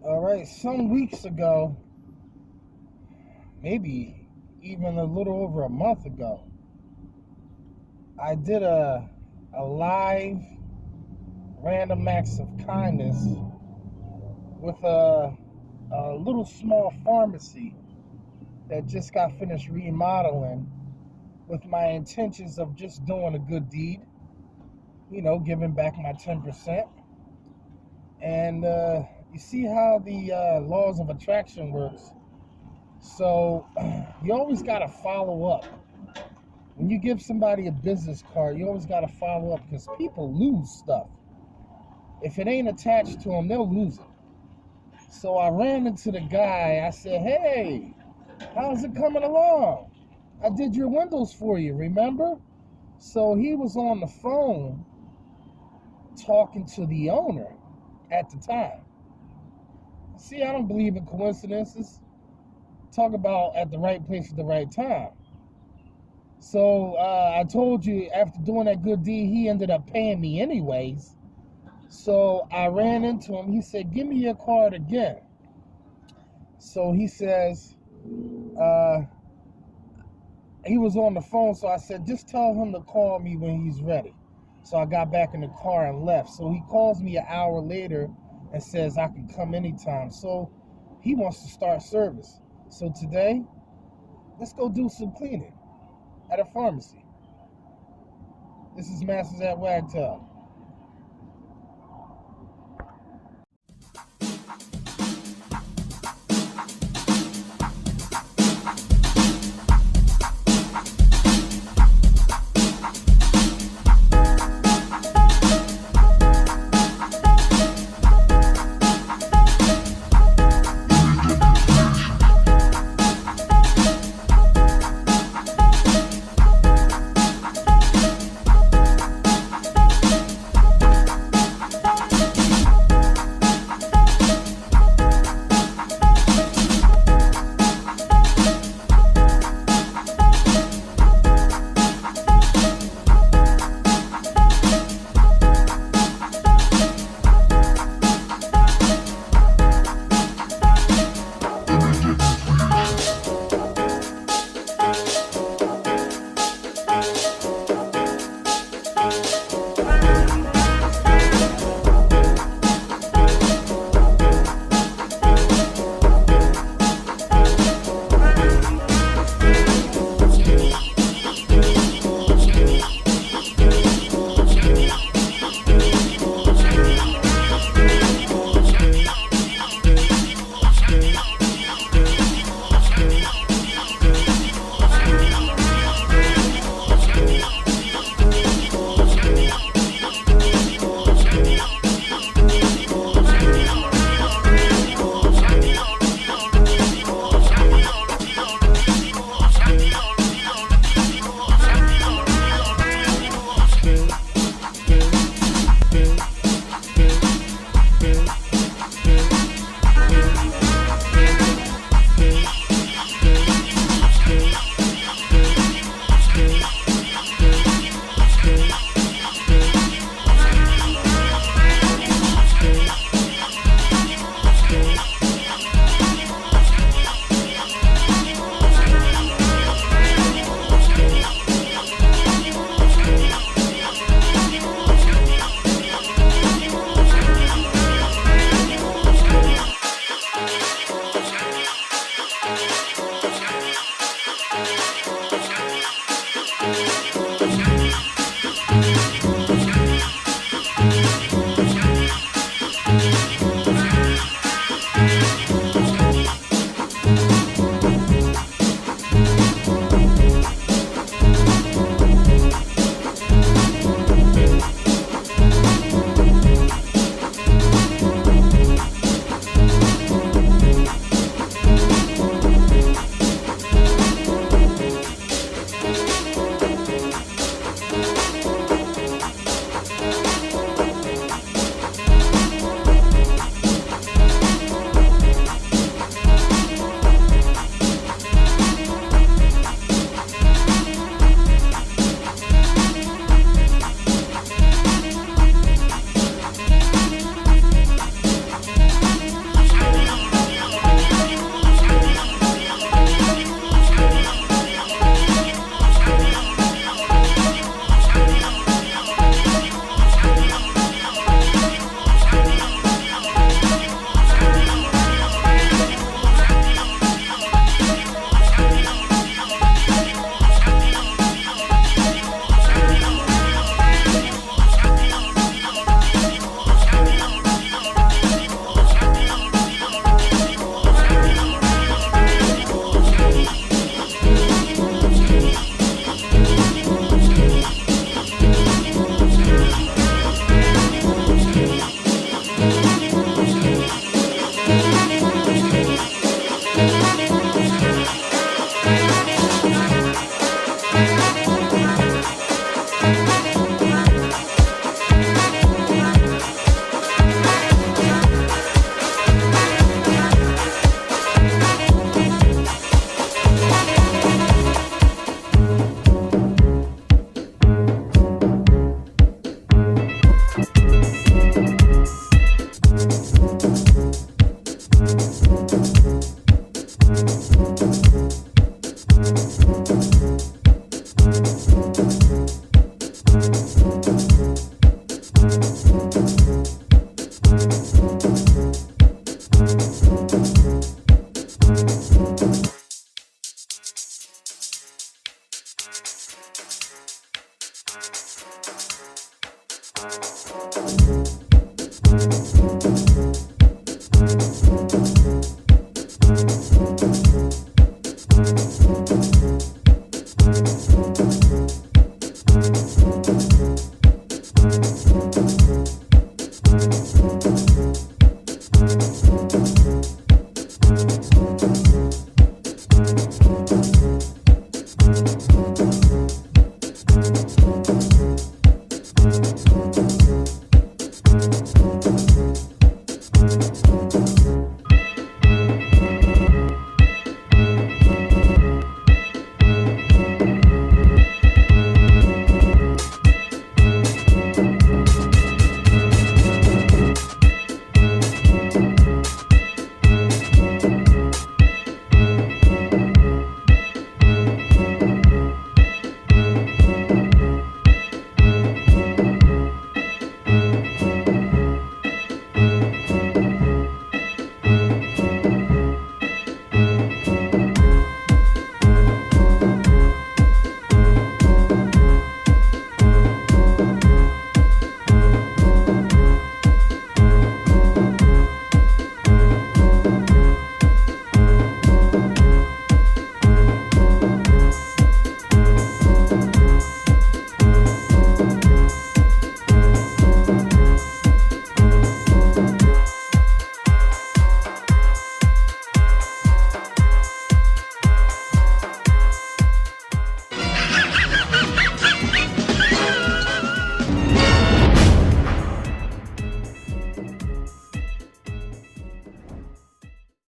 All right, some weeks ago, maybe even a little over a month ago, I did a live random acts of kindness with a little small pharmacy that just got finished remodeling with my intentions of just doing a good deed, giving back my 10%. And you see how the laws of attraction works. So you always got to follow up. When you give somebody a business card, you always got to follow up because people lose stuff. If it ain't attached to them, they'll lose it. So I ran into the guy. I said, hey, how's it coming along? I did your windows for you, remember? So he was on the phone talking to the owner at the time. See, I don't believe in coincidences. Talk about at the right place at the right time. So I told you after doing that good deed, he ended up paying me anyways. So I ran into him. He said, give me your card again. So he says, he was on the phone. So I said, just tell him to call me when he's ready. So I got back in the car and left. So he calls me an hour later and says I can come anytime. So he wants to start service. So today, let's go do some cleaning at a pharmacy. This is Masters at Wagtail.